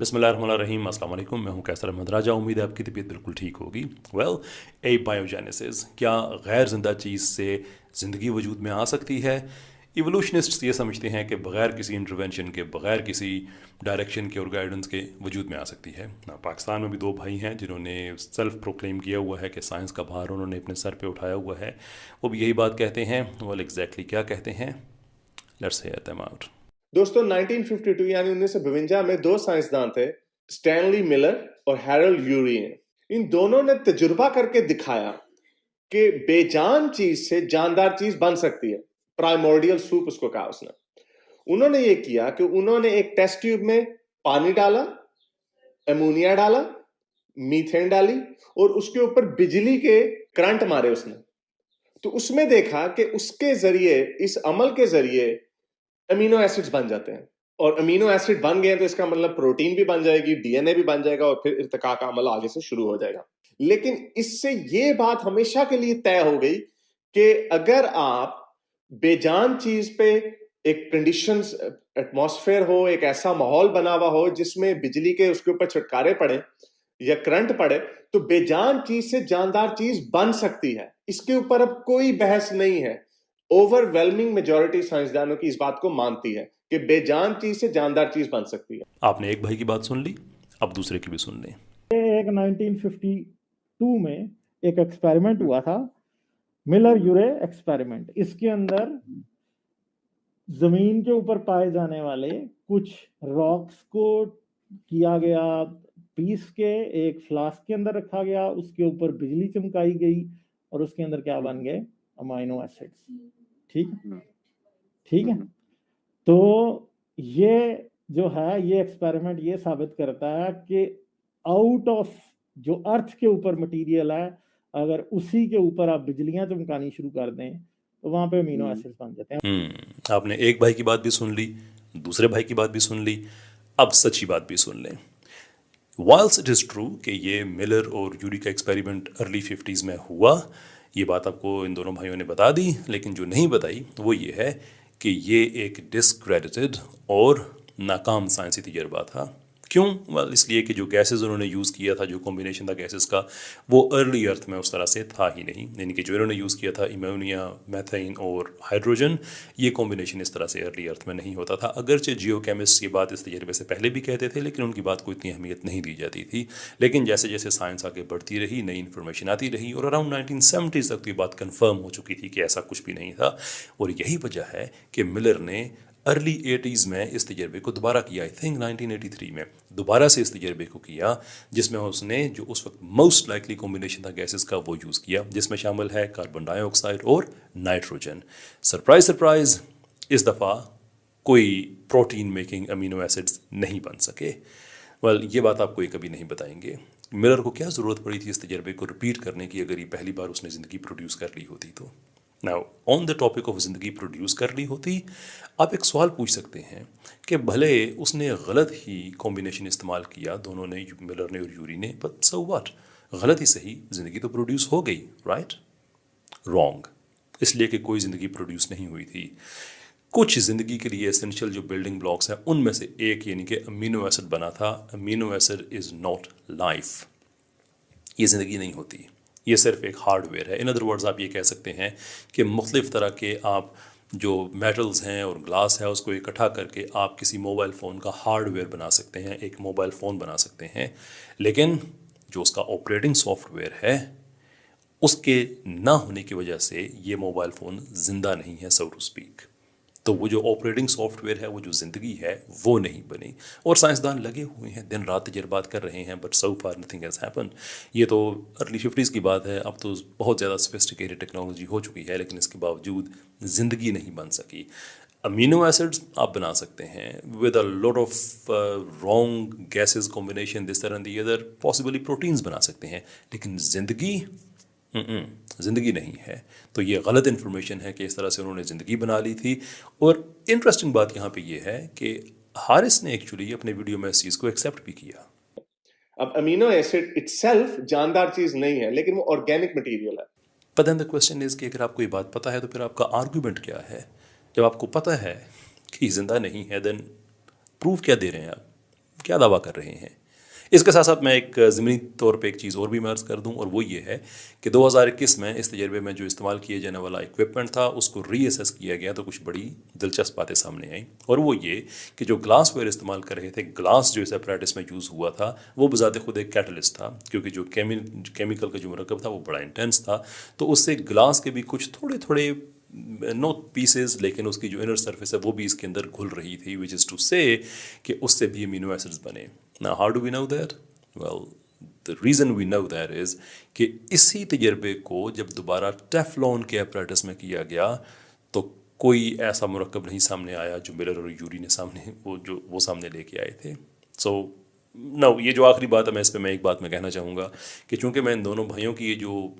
बिस्मिल्लाहिर्रहमानिर्रहीम, अस्सलाम वालेकुम। मैं हूं कैसर अहमद राजा। उम्मीद है आपकी तबीयत बिल्कुल ठीक होगी। एबायोजेनेसिस, क्या गैर जिंदा चीज़ से ज़िंदगी वजूद में आ सकती है? इवोल्यूशनिस्ट्स ये समझते हैं कि बग़ैर किसी इंटरवेंशन के, बग़ैर किसी डायरेक्शन के और गाइडेंस के वजूद में आ सकती है ना। पाकिस्तान में भी दो भाई हैं जिन्होंने सेल्फ प्रोक्लेम किया हुआ है कि साइंस का भार उन्होंने अपने सर पे उठाया हुआ है। वो भी यही बात कहते हैं। वेल, एग्जैक्टली क्या कहते हैं? Let's hear them out. दोस्तों, 1952 यानी 1952 में दो साइंसदान थे, स्टैनली मिलर और हैरोल्ड यूरी ने। इन दोनों ने तजुर्बा करके दिखाया कि बेजान चीज से जानदार चीज बन सकती है। प्राइमोर्डियल सूप उसको कहा उसने। उन्होंने ये किया कि उन्होंने एक टेस्ट ट्यूब में पानी डाला, अमोनिया डाला, मीथेन डाली और उसके ऊपर बिजली के करंट मारे उसने। तो उसमें देखा कि उसके जरिए, इस अमल के जरिए अमीनो एसिड्स बन जाते हैं। और अमीनो एसिड बन गए तो इसका मतलब प्रोटीन भी बन जाएगी, डीएनए भी बन जाएगा और फिर इर्तिका का अमल आगे से शुरू हो जाएगा। लेकिन इससे ये बात हमेशा के लिए तय हो गई कि अगर आप बेजान चीज पे एक कंडीशंस, एटमॉस्फेयर हो, एक ऐसा माहौल बना हुआ हो जिसमें बिजली के उसके ऊपर छुटकारे पड़े या करंट पड़े, तो बेजान चीज से जानदार चीज बन सकती है। इसके ऊपर अब कोई बहस नहीं है। ओवरवेलमिंग मेजॉरिटी साइंसदानों की इस बात को मानती है कि बेजान चीज से जानदार चीज बन सकती है। आपने एक भाई की बात सुन ली, अब दूसरे की भी सुन लें। एक 1952 में एक एक्सपेरिमेंट हुआ था, मिलर यूरे एक्सपेरिमेंट। इसके अंदर जमीन के ऊपर पाए जाने वाले कुछ रॉक्स को किया गया, पीस के एक फ्लास्क के अंदर रखा गया, उसके ऊपर बिजली चमकाई गई और उसके अंदर क्या बन गए? Amino acids. ठीक है, ठीक है। तो ये जो है, ये एक्सपेरिमेंट ये साबित करता है कि आउट ऑफ जो अर्थ के ऊपर मटेरियल है, अगर उसी के ऊपर आप बिजलियां चमकानी शुरू कर दें तो वहां पे अमीनो एसिड्स बन जाते हैं। आपने एक भाई की बात भी सुन ली, दूसरे भाई की बात भी सुन ली, अब सच्ची बात भी सुन लें। वाइल्स इट इज़ ट्रू कि ये मिलर और यूरी का एक्सपेरिमेंट अर्ली 50s में हुआ, ये बात आपको इन दोनों भाइयों ने बता दी, लेकिन जो नहीं बताई वो ये है कि ये एक डिस्क्रेडिटेड और नाकाम साइंसी तजर्बा था। क्यों? वेल, इसलिए कि जो गैसेस उन्होंने यूज़ किया था, जो कॉम्बिनेशन था गैसेस का, वो अर्ली अर्थ में उस तरह से था ही नहीं। यानी कि जो इन्होंने यूज़ किया था इमोनिया, मैथेन और हाइड्रोजन, ये कॉम्बिनेशन इस तरह से अर्ली अर्थ में नहीं होता था। अगरचे जियोकेमिस्ट ये बात इस तजर्बे से पहले भी कहते थे, लेकिन उनकी बात को इतनी अहमियत नहीं दी जाती थी। लेकिन जैसे जैसे साइंस आगे बढ़ती रही, नई इन्फॉर्मेशन आती रही और अराउंड 1970s तक तो ये बात कन्फर्म हो चुकी थी कि ऐसा कुछ भी नहीं था। और यही वजह है कि मिलर ने अर्ली 80s में इस तजर्बे को दोबारा किया। आई थिंक 1983 में दोबारा से इस तजर्बे को किया, जिसमें उसने जो उस वक्त मोस्ट लाइकली कॉम्बिनेशन था गैसेस का वो यूज़ किया, जिसमें शामिल है कार्बन डाइऑक्साइड और नाइट्रोजन। सरप्राइज सरप्राइज, इस दफ़ा कोई प्रोटीन मेकिंग अमीनो एसिड्स नहीं बन सके। वेल, ये बात आपको ये कभी नहीं बताएंगे। मिलर को क्या ज़रूरत पड़ी थी इस तजर्बे को रिपीट करने की, अगर ये पहली बार उसने ज़िंदगी प्रोड्यूस कर ली होती तो। Now, on the topic of ज़िंदगी प्रोड्यूस कर ली होती, आप एक सवाल पूछ सकते हैं कि भले उसने गलत ही कॉम्बिनेशन इस्तेमाल किया, दोनों ने, मिलर ने और यूरी ने, बट सो व्हाट, गलत ही सही, ज़िंदगी तो प्रोड्यूस हो गई, राइट? रॉन्ग। इसलिए कि कोई ज़िंदगी प्रोड्यूस नहीं हुई थी। कुछ ज़िंदगी के लिए एसेंशियल जो बिल्डिंग ब्लॉक्स हैं, उनमें से एक यानी कि अमीनो एसिड बना था। Amino acid is not life. ये ज़िंदगी नहीं होती, ये सिर्फ एक हार्डवेयर है। इन अदर वर्ड्स आप ये कह सकते हैं कि मुख्तलिफ़ तरह के आप जो मेटल्स हैं और ग्लास है उसको इकट्ठा करके आप किसी मोबाइल फ़ोन का हार्डवेयर बना सकते हैं, एक मोबाइल फ़ोन बना सकते हैं। लेकिन जो उसका ऑपरेटिंग सॉफ्टवेयर है, उसके ना होने की वजह से ये मोबाइल फ़ोन ज़िंदा नहीं है, सो टू स्पीक। तो वो जो ऑपरेटिंग सॉफ्टवेयर है, वो जो ज़िंदगी है, वो नहीं बनी। और साइंसदान लगे हुए हैं, दिन रात तजर्बात कर रहे हैं, but so far nothing has happen. ये तो अर्ली 50s की बात है, अब तो बहुत ज़्यादा सोफिस्टिकेटेड टेक्नोलॉजी हो चुकी है, लेकिन इसके बावजूद ज़िंदगी नहीं बन सकी। अमीनो एसिड्स आप बना सकते हैं with a lot of wrong gases combination, this तरह दी अदर, पॉसिबली प्रोटीन्स बना सकते हैं, लेकिन ज़िंदगी ज़िंदगी नहीं है। तो ये गलत इन्फॉर्मेशन है कि इस तरह से उन्होंने ज़िंदगी बना ली थी। और इंटरेस्टिंग बात यहाँ पे ये है कि हारिस ने एक्चुअली अपने वीडियो में इस चीज़ को एक्सेप्ट भी किया। अब अमीनो एसिड इटसेल्फ जानदार चीज नहीं है, लेकिन वो ऑर्गेनिक मटेरियल है। But then the question is कि अगर आपको ये बात पता है तो फिर आपका आर्गूमेंट क्या है? जब आपको पता है कि जिंदा नहीं है, देन प्रूफ क्या दे रहे हैं आप? क्या दावा कर रहे हैं। इसके साथ साथ मैं एक ज़मीनी तौर पे एक चीज़ और भी मैं अर्ज़ कर दूं, और वो ये है कि 2021 में इस तजर्बे में जो इस्तेमाल किए जाने वाला इक्विपमेंट था उसको रीअसेस किया गया तो कुछ बड़ी दिलचस्प बातें सामने आई। और वो ये कि जो ग्लासवेयर इस्तेमाल कर रहे थे, ग्लास जो इस अपरेटिस में यूज़ हुआ था वो बज़ाते खुद एक कैटलिस्ट था, क्योंकि जो केमिकल का जो मरकब था वो बड़ा इंटेंस था, तो उससे ग्लास के भी कुछ थोड़े थोड़े नो पीसेस, लेकिन उसकी जो इनर सरफेस है वो भी इसके अंदर घुल रही थी, विच इज़ टू से कि उससे भी अमीनो एसिड्स बने। ना how do we know that? Well, the reason we know that is कि इसी तजर्बे को जब दोबारा टेफ्लॉन के अपरेटस में किया गया तो कोई ऐसा मरकब नहीं सामने आया जो मिलर और यूरी ने सामने वो सामने लेके आए थे। सो नो, ये जो आखिरी बात है मैं इस पर मैं एक बात मैं कहना चाहूँगा कि चूँकि मैं इन दोनों भाइयों की ये जो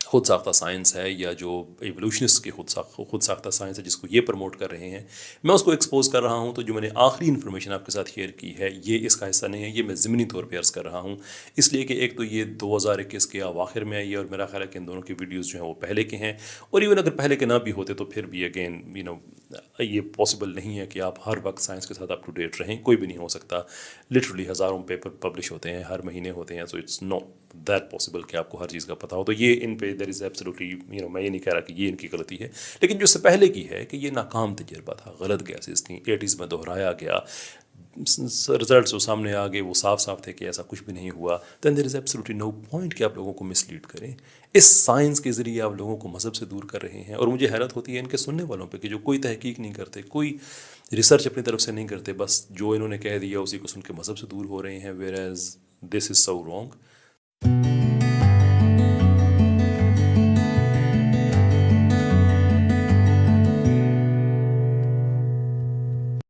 खुद साख्ता साइंस है या जो एवोल्यूशनिस्ट की खुद साख्ता साइंस है जिसको ये प्रमोट कर रहे हैं, मैं उसको एक्सपोज कर रहा हूँ, तो जो मैंने आखिरी इन्फॉर्मेशन आपके साथ शेयर की है ये इसका हिस्सा नहीं है, ये मैं ज़मीनी तौर पे अर्ज़ कर रहा हूँ। इसलिए कि एक तो ये 2021 के अवाखिर में आई है और मेरा ख्याल है कि इन दोनों की वीडियोज़ जो हैं वो पहले के हैं, और इवन अगर पहले के ना भी होते तो फिर भी अगेन ये पॉसिबल नहीं है कि आप हर वक्त साइंस के साथ अप टू डेट रहें, कोई भी नहीं हो सकता। लिटरली हज़ारों पेपर पब्लिश होते हैं, हर महीने होते हैं, so it's not that possible कि आपको हर चीज़ का पता हो। तो ये इन पे देयर इज़ एब्सोल्युटली मैं ये नहीं कह रहा कि ये इनकी गलती है, लेकिन जो इससे पहले की है कि ये नाकाम तजर्बा था, गलत गैसेस थी, 80s में दोहराया गया, रिजल्ट्स जो सामने आ गए वो साफ साफ थे कि ऐसा कुछ भी नहीं हुआ। Then there is absolutely no point कि आप लोगों को मिसलीड करें। इस साइंस के ज़रिए आप लोगों को मज़हब से दूर कर रहे हैं, और मुझे हैरत होती है इनके सुनने वालों पे कि जो कोई तहकीक नहीं करते, कोई रिसर्च अपनी तरफ से नहीं करते, बस जो इन्होंने कह दिया उसी को सुन के मज़हब से दूर हो रहे हैं, whereas this is so wrong.